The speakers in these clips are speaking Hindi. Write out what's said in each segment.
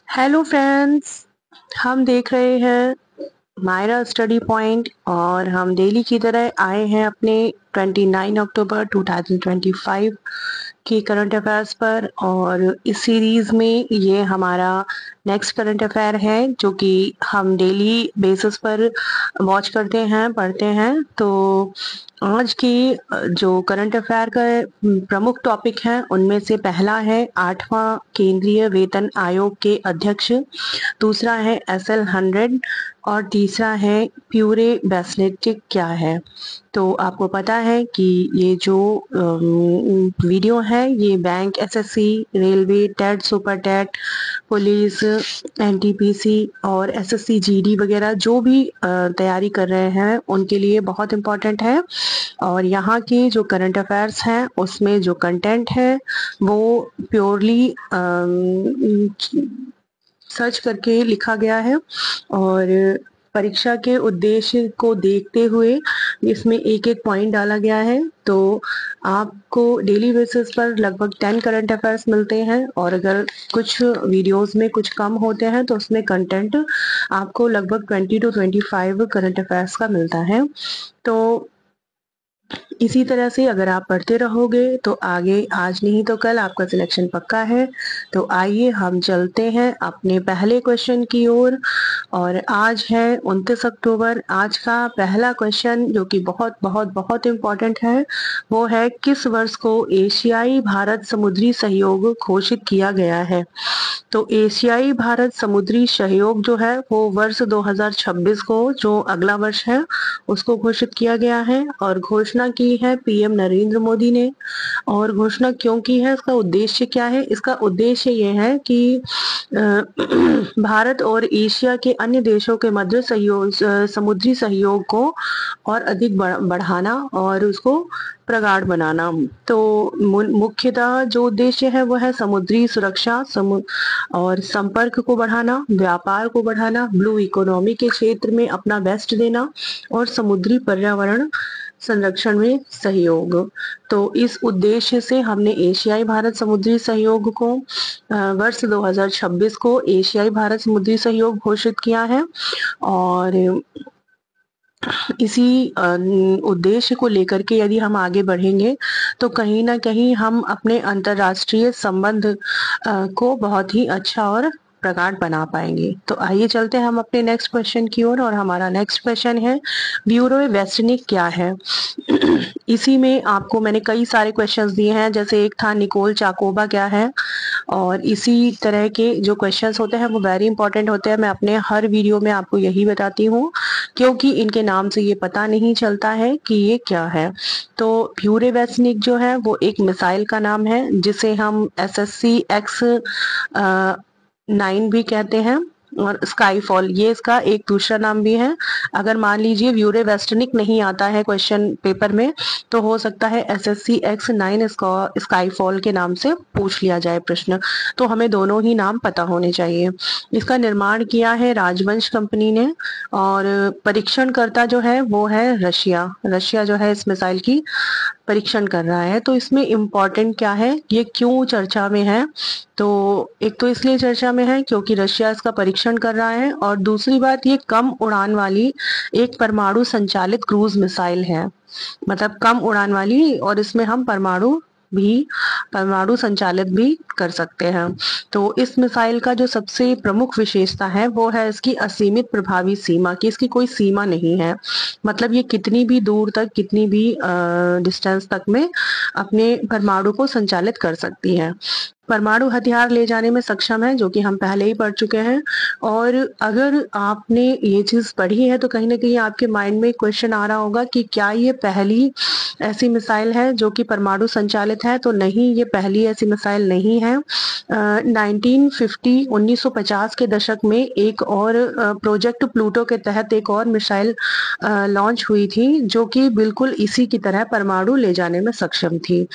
हेलो फ्रेंड्स, हम देख रहे हैं मायरा स्टडी पॉइंट और हम डेली की तरह आए हैं अपने 29 अक्टूबर 2025 की करंट अफेयर्स पर। और इस सीरीज में ये हमारा नेक्स्ट करंट अफेयर है जो कि हम डेली बेसिस पर वॉच करते हैं, पढ़ते हैं। तो आज की जो करंट अफेयर का प्रमुख टॉपिक है उनमें से पहला है 8वां केंद्रीय वेतन आयोग के अध्यक्ष, दूसरा है SL 100 और तीसरा है प्यूरे बेस्लेटिक क्या है। तो आपको पता है कि ये जो वीडियो है ये bank, SSC, railway, TET, super TET, police, NTPC और SSC GD वगैरह जो भी तैयारी कर रहे हैं उनके लिए बहुत इम्पोर्टेंट है। और यहाँ के जो करंट अफेयर्स हैं उसमें जो कंटेंट है वो प्योरली सर्च करके लिखा गया है और परीक्षा के उद्देश्य को देखते हुए इसमें एक एक पॉइंट डाला गया है। तो आपको डेली बेसिस पर लगभग 10 करंट अफेयर्स मिलते हैं और अगर कुछ वीडियोस में कुछ कम होते हैं तो उसमें कंटेंट आपको लगभग 20 to 25 करंट अफेयर्स का मिलता है। तो इसी तरह से अगर आप पढ़ते रहोगे तो आगे आज नहीं तो कल आपका सिलेक्शन पक्का है। तो आइए हम चलते हैं अपने पहले क्वेश्चन की ओर। और आज है 29 अक्टूबर। आज का पहला क्वेश्चन जो कि बहुत बहुत बहुत इम्पोर्टेंट है वो है, किस वर्ष को एशियाई भारत समुद्री सहयोग घोषित किया गया है। तो एशियाई भारत समुद्री सहयोग जो है वो वर्ष 2026 को, जो अगला वर्ष है, उसको घोषित किया गया है और घोषणा की है PM नरेंद्र मोदी ने। और घोषणा क्यों की है, इसका उद्देश्य क्या है? इसका उद्देश्य ये है कि भारत और एशिया के अन्य देशों के मध्य सहयोग, समुद्री सहयोग को और अधिक बढ़ाना और उसको प्रगाढ़ बनाना। तो मुख्यतः जो उद्देश्य है वो है समुद्री सुरक्षा, और संपर्क को बढ़ाना, व्यापार को बढ़ाना, ब्लू इकोनॉमी के क्षेत्र में अपना बेस्ट देना और समुद्री पर्यावरण संरक्षण में सहयोग। तो इस उद्देश्य से हमने एशियाई भारत समुद्री सहयोग को वर्ष 2026 को एशियाई भारत समुद्री सहयोग घोषित किया है। और इसी उद्देश्य को लेकर के यदि हम आगे बढ़ेंगे तो कहीं ना कहीं हम अपने अंतर्राष्ट्रीय संबंध को बहुत ही अच्छा और प्रगाढ़ बना पाएंगे। तो आइए चलते हैं हम अपने नेक्स्ट क्वेश्चन की ओर। और हमारा नेक्स्ट क्वेश्चन है, ब्यूरो वेस्टनिक क्या है। इसी में आपको मैंने कई सारे क्वेश्चंस दिए हैं, जैसे एक था निकोल चाकोबा क्या है। और इसी तरह के जो क्वेश्चंस होते हैं वो वेरी इंपॉर्टेंट होते हैं। मैं अपने हर वीडियो में आपको यही बताती हूँ क्योंकि इनके नाम से ये पता नहीं चलता है कि ये क्या है। तो ब्यूरेवेस्निक जो है वो एक मिसाइल का नाम है जिसे हम SSC X-9 भी कहते हैं और स्काईफॉल ये इसका एक दूसरा नाम भी है। अगर मान लीजिए ब्यूरेवेस्टनिक नहीं आता है क्वेश्चन पेपर में तो हो सकता है SSC X-9 स्काईफॉल के नाम से पूछ लिया जाए प्रश्न। तो हमें दोनों ही नाम पता होने चाहिए। इसका निर्माण किया है राजवंश कंपनी ने और परीक्षणकर्ता जो है वो है रशिया। रशिया जो है इस मिसाइल की परीक्षण कर रहा है। तो इसमें इम्पोर्टेंट क्या है, ये क्यों चर्चा में है? तो एक तो इसलिए चर्चा में है क्योंकि रशिया इसका परीक्षण कर रहा है और दूसरी बात ये कम उड़ान वाली एक परमाणु संचालित क्रूज मिसाइल है। मतलब कम उड़ान वाली, और इसमें हम परमाणु संचालित भी कर सकते हैं। तो इस मिसाइल का जो सबसे प्रमुख विशेषता है वो है इसकी असीमित प्रभावी सीमा, कि इसकी कोई सीमा नहीं है। मतलब ये कितनी भी दूर तक, कितनी भी डिस्टेंस तक में अपने परमाणु को संचालित कर सकती है। परमाणु हथियार ले जाने में सक्षम है, जो कि हम पहले ही पढ़ चुके हैं। और अगर आपने ये चीज पढ़ी है तो कहीं ना कहीं आपके माइंड में क्वेश्चन आ रहा होगा कि क्या ये पहली ऐसी मिसाइल है जो कि परमाणु संचालित है। तो नहीं, ये पहली ऐसी मिसाइल नहीं है। 1950 के दशक में एक और प्रोजेक्ट प्लूटो के तहत एक और मिसाइल लॉन्च हुई थी जो कि बिल्कुल इसी की तरह परमाणु ले जाने में सक्षम थी।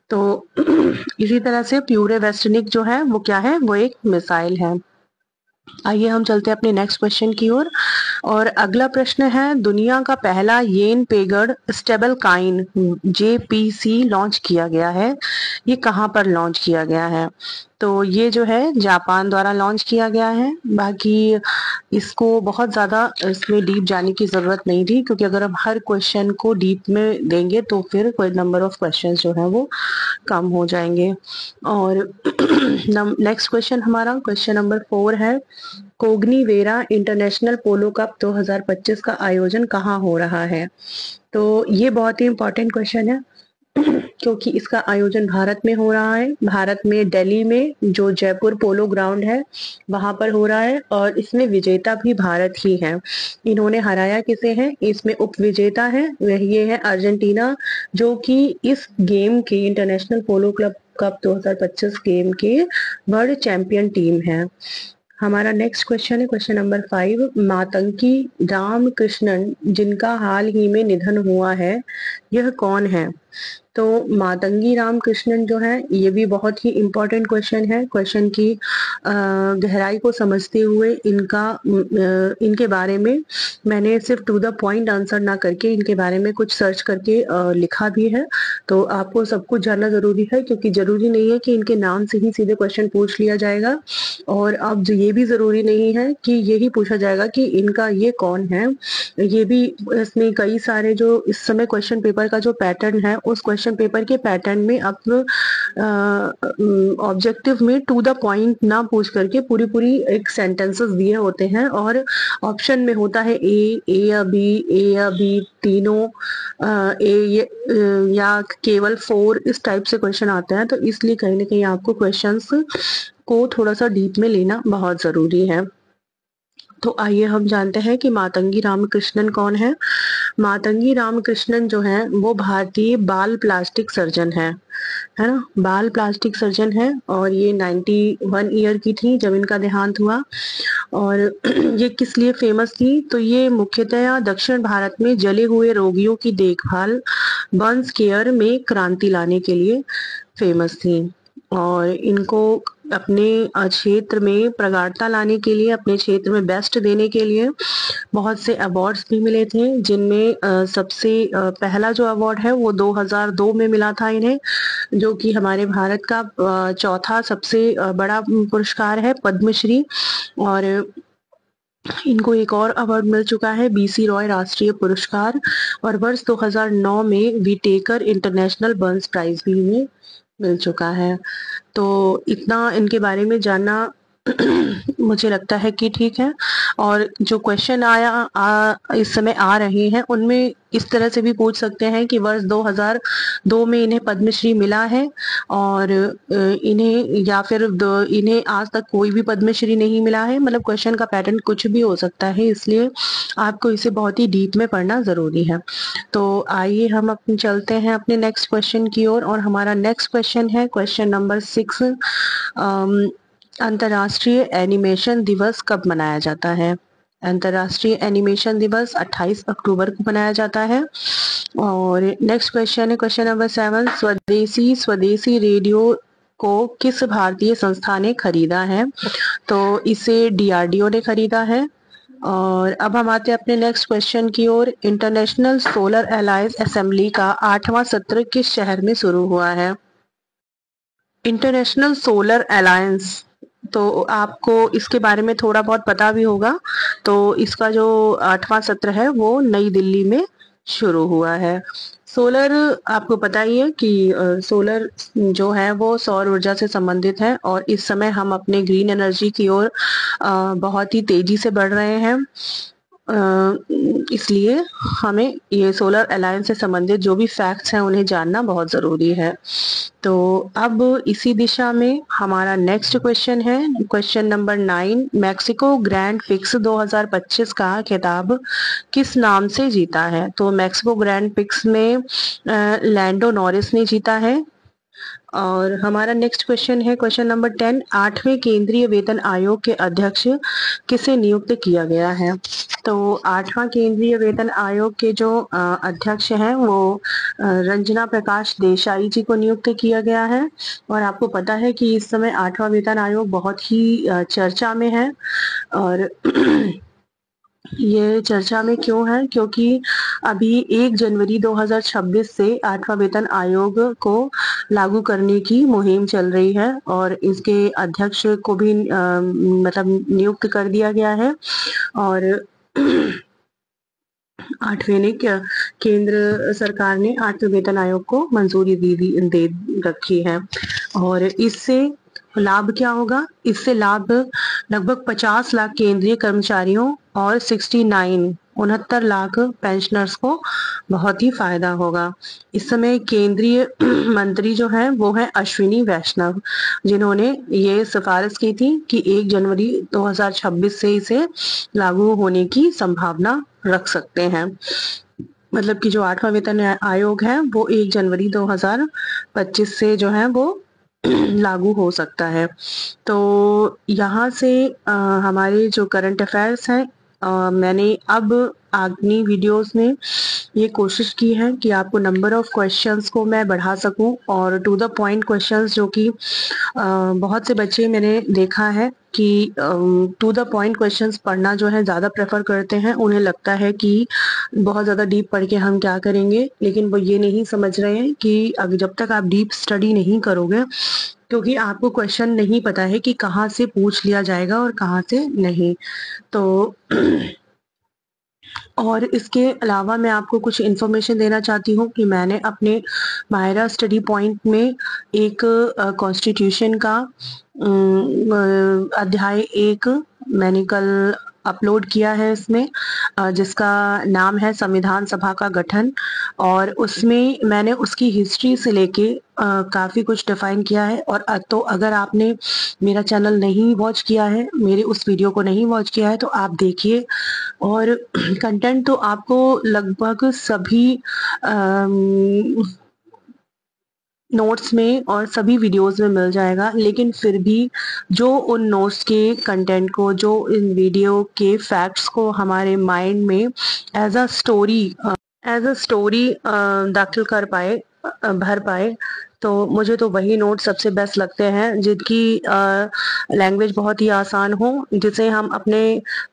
तो इसी तरह से प्यूरे वेस्टनिक जो है वो क्या है, वो एक मिसाइल है। आइए हम चलते हैं अपने नेक्स्ट क्वेश्चन की ओर। और अगला प्रश्न है, दुनिया का पहला येन पेगड स्टेबल काइन JPC लॉन्च किया गया है, ये कहाँ पर लॉन्च किया गया है? तो ये जो है जापान द्वारा लॉन्च किया गया है। बाकी इसको बहुत ज़्यादा इसमें डीप जाने की ज़रूरत नहीं थी, क्योंकि अगर हम हर क्वेश्चन को डीप में देंगे तो फिर कोई नंबर ऑफ क्वेश्चंस जो है वो कम हो जाएंगे। और नेक्स्ट क्वेश्चन हमारा क्वेश्चन नंबर 4 है, कोग्निवेरा इंटरनेशनल पोलो कप 2025 का आयोजन कहाँ हो रहा है? तो ये बहुत ही इम्पोर्टेंट क्वेश्चन है क्योंकि इसका आयोजन भारत में हो रहा है। भारत में दिल्ली में जो जयपुर पोलो ग्राउंड है वहां पर हो रहा है, और इसमें विजेता भी भारत ही है। इन्होंने हराया किसे है? इसमें उप विजेता है वह ये है अर्जेंटीना, जो कि इस गेम के इंटरनेशनल पोलो क्लब कप 2025 गेम के वर्ल्ड चैंपियन टीम है। हमारा नेक्स्ट क्वेश्चन है क्वेश्चन नंबर 5, मातंकी रामकृष्णन जिनका हाल ही में निधन हुआ है, यह कौन है? तो मातंगी रामकृष्णन जो है ये भी बहुत ही इम्पोर्टेंट क्वेश्चन है। क्वेश्चन की गहराई को समझते हुए इनके बारे में मैंने सिर्फ टू द पॉइंट आंसर ना करके इनके बारे में कुछ सर्च करके लिखा भी है। तो आपको सब कुछ जानना जरूरी है, क्योंकि जरूरी नहीं है कि इनके नाम से ही सीधे क्वेश्चन पूछ लिया जाएगा, और अब ये भी जरूरी नहीं है कि यही पूछा जाएगा कि इनका ये कौन है। ये भी इसमें कई सारे जो इस समय क्वेश्चन पेपर का जो पैटर्न है, उस क्वेश्चन पेपर के पैटर्न में आप ऑब्जेक्टिव में टू द पॉइंट ना पूछ करके पूरी पूरी एक सेंटेंसेस दिए होते हैं, और ऑप्शन में होता है ए या बी तीनों, या केवल 4, इस टाइप से क्वेश्चन आते हैं। तो इसलिए कहीं ना कहीं आपको क्वेश्चंस को थोड़ा सा डीप में लेना बहुत जरूरी है। तो आइए हम जानते हैं कि मातंगी रामकृष्णन कौन है। मातंगी रामकृष्णन जो है वो भारतीय बाल प्लास्टिक सर्जन है ना, बाल प्लास्टिक सर्जन है, और ये 91 ईयर की थी जब इनका देहांत हुआ। और ये किस लिए फेमस थी? तो ये मुख्यतया दक्षिण भारत में जले हुए रोगियों की देखभाल, बर्न्स केयर में क्रांति लाने के लिए फेमस थी, और इनको अपने क्षेत्र में प्रगाढ़ता लाने के लिए, अपने क्षेत्र में बेस्ट देने के लिए बहुत से अवार्ड्स भी मिले थे, जिनमें सबसे पहला जो अवार्ड है वो 2002 में मिला था इन्हें, जो कि हमारे भारत का चौथा सबसे बड़ा पुरस्कार है, पद्मश्री। और इनको एक और अवार्ड मिल चुका है, BC रॉय राष्ट्रीय पुरस्कार, और वर्ष 2009 में विटेकर इंटरनेशनल बर्न्स प्राइज भी इन्हें मिल चुका है। तो इतना इनके बारे में जानना मुझे लगता है कि ठीक है। और जो क्वेश्चन इस समय आ रहे हैं उनमें इस तरह से भी पूछ सकते हैं कि वर्ष 2002 में इन्हें पद्मश्री मिला है, और इन्हें या फिर इन्हें आज तक कोई भी पद्मश्री नहीं मिला है। मतलब क्वेश्चन का पैटर्न कुछ भी हो सकता है, इसलिए आपको इसे बहुत ही डीप में पढ़ना जरूरी है। तो आइए हम अपने चलते हैं अपने नेक्स्ट क्वेश्चन की ओर, और हमारा नेक्स्ट क्वेश्चन है क्वेश्चन नंबर 6, अंतर्राष्ट्रीय एनिमेशन दिवस कब मनाया जाता है? अंतर्राष्ट्रीय एनिमेशन दिवस 28 अक्टूबर को मनाया जाता है। और नेक्स्ट क्वेश्चन है क्वेश्चन नंबर 7, स्वदेशी रेडियो को किस भारतीय संस्था ने खरीदा है? तो इसे DRDO ने खरीदा है। और अब हम आते हैं अपने नेक्स्ट क्वेश्चन की ओर, इंटरनेशनल सोलर अलायंस असेंबली का 8वां सत्र किस शहर में शुरू हुआ है? इंटरनेशनल सोलर अलायंस, तो आपको इसके बारे में थोड़ा बहुत पता भी होगा। तो इसका जो 8वां सत्र है वो नई दिल्ली में शुरू हुआ है। सोलर, आपको पता ही है कि सोलर जो है वो सौर ऊर्जा से संबंधित है, और इस समय हम अपने ग्रीन एनर्जी की ओर बहुत ही तेजी से बढ़ रहे हैं। इसलिए हमें ये सोलर अलायंस से संबंधित जो भी फैक्ट्स हैं उन्हें जानना बहुत ज़रूरी है। तो अब इसी दिशा में हमारा नेक्स्ट क्वेश्चन है question number 9, Mexico grand pics 2025 का खिताब किस नाम से जीता है? तो मैक्सिको ग्रैंड पिक्स में लैंडो नॉरिस ने जीता है। और हमारा नेक्स्ट क्वेश्चन है क्वेश्चन नंबर 10, 8वें केंद्रीय वेतन आयोग के अध्यक्ष किसे नियुक्त किया गया है? तो 8वां केंद्रीय वेतन आयोग के जो अध्यक्ष हैं वो रंजना प्रकाश देसाई जी को नियुक्त किया गया है। और आपको पता है कि इस समय 8वां वेतन आयोग बहुत ही चर्चा में है, और ये चर्चा में क्यों है? क्योंकि अभी 1 जनवरी 2026 से 8वां वेतन आयोग को लागू करने की मुहिम चल रही है और इसके अध्यक्ष को भी मतलब नियुक्त कर दिया गया है और 8वें ने केंद्र सरकार ने 8वें वेतन आयोग को मंजूरी दे रखी है और इससे लाभ क्या होगा? इससे लाभ लगभग 50 लाख केंद्रीय कर्मचारियों और 69 लाख पेंशनर्स को बहुत ही फायदा होगा। इस समय केंद्रीय मंत्री जो है वो है अश्विनी वैष्णव, जिन्होंने ये सिफारिश की थी कि 1 जनवरी 2026 से इसे लागू होने की संभावना रख सकते हैं। मतलब कि जो 8वां वेतन आयोग है वो 1 जनवरी 2025 से जो है वो लागू हो सकता है। तो यहाँ से हमारे जो करंट अफेयर्स हैं, मैंने अब अपनी वीडियोस में ये कोशिश की है कि आपको नंबर ऑफ क्वेश्चंस को मैं बढ़ा सकूं और टू द पॉइंट क्वेश्चंस, जो कि बहुत से बच्चे मैंने देखा है कि टू द पॉइंट क्वेश्चंस पढ़ना जो है ज़्यादा प्रेफर करते हैं। उन्हें लगता है कि बहुत ज़्यादा डीप पढ़ के हम क्या करेंगे, लेकिन वो ये नहीं समझ रहे हैं कि अगर जब तक आप डीप स्टडी नहीं करोगे, क्योंकि आपको क्वेश्चन नहीं पता है कि कहाँ से पूछ लिया जाएगा और कहाँ से नहीं। तो और इसके अलावा मैं आपको कुछ इन्फॉर्मेशन देना चाहती हूँ कि मैंने अपने माहिरा स्टडी पॉइंट में एक कॉन्स्टिट्यूशन का अध्याय 1 मैंने कल अपलोड किया है इसमें, जिसका नाम है संविधान सभा का गठन, और उसमें मैंने उसकी हिस्ट्री से लेके काफ़ी कुछ डिफाइन किया है। और तो अगर आपने मेरा चैनल नहीं वॉच किया है, मेरे उस वीडियो को नहीं वॉच किया है, तो आप देखिए। और कंटेंट तो आपको लगभग सभी नोट्स में और सभी वीडियोस में मिल जाएगा, लेकिन फिर भी जो उन नोट्स के कंटेंट को, जो इन वीडियो के फैक्ट्स को हमारे माइंड में एज अ स्टोरी दाखिल कर पाए, भर पाए, तो मुझे तो वही नोट सबसे बेस्ट लगते हैं जिनकी लैंग्वेज बहुत ही आसान हो, जिसे हम अपने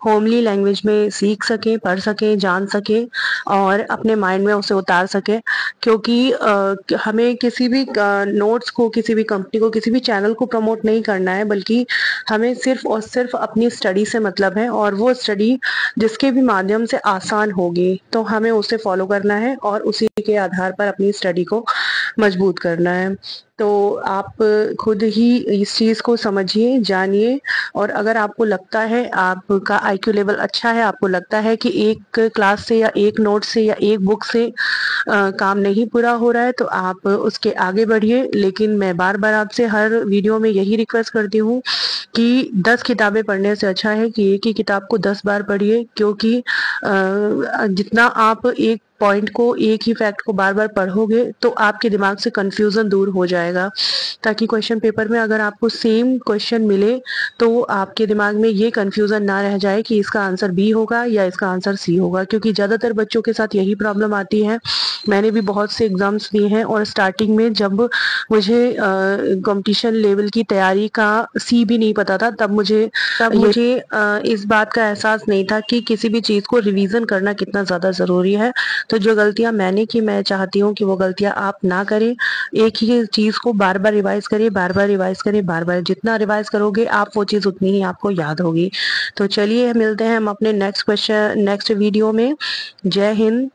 होमली लैंग्वेज में सीख सकें, पढ़ सकें, जान सकें और अपने माइंड में उसे उतार सकें। क्योंकि हमें किसी भी नोट्स को, किसी भी कंपनी को, किसी भी चैनल को प्रमोट नहीं करना है, बल्कि हमें सिर्फ और सिर्फ अपनी स्टडी से मतलब है, और वो स्टडी जिसके भी माध्यम से आसान होगी तो हमें उसे फॉलो करना है और उसी के आधार पर अपनी स्टडी को मजबूत करना है। तो आप खुद ही इस चीज़ को समझिए, जानिए, और अगर आपको लगता है आपका आईक्यू लेवल अच्छा है, आपको लगता है कि एक क्लास से या एक नोट से या एक बुक से काम नहीं पूरा हो रहा है, तो आप उसके आगे बढ़िए। लेकिन मैं बार बार आपसे हर वीडियो में यही रिक्वेस्ट करती हूँ कि 10 किताबें पढ़ने से अच्छा है कि एक ही किताब को 10 बार पढ़िए, क्योंकि जितना आप एक पॉइंट को, एक ही फैक्ट को बार बार पढ़ोगे तो आपके दिमाग से कंफ्यूजन दूर हो जाएगा, ताकि क्वेश्चन पेपर में अगर आपको सेम क्वेश्चन मिले तो आपके दिमाग में ये कंफ्यूजन ना रह जाए कि इसका आंसर बी होगा या इसका आंसर सी होगा। क्योंकि ज़्यादातर बच्चों के साथ यही प्रॉब्लम आती है। मैंने भी बहुत से एग्जाम्स दिए हैं और स्टार्टिंग में जब मुझे कंपटीशन लेवल की तैयारी का सी भी नहीं पता था, तब मुझे इस बात का एहसास नहीं था कि किसी भी चीज़ को रिवीजन करना कितना ज़्यादा ज़रूरी है। तो जो गलतियां मैंने की, मैं चाहती हूँ कि वो गलतियां आप ना करें। एक ही चीज़ को बार बार रिवाइज करिए, बार बार रिवाइज करिए, बार बार जितना रिवाइज करोगे आप, वो चीज़ उतनी ही आपको याद होगी। तो चलिए मिलते हैं हम अपने नेक्स्ट वीडियो में। जय हिंद।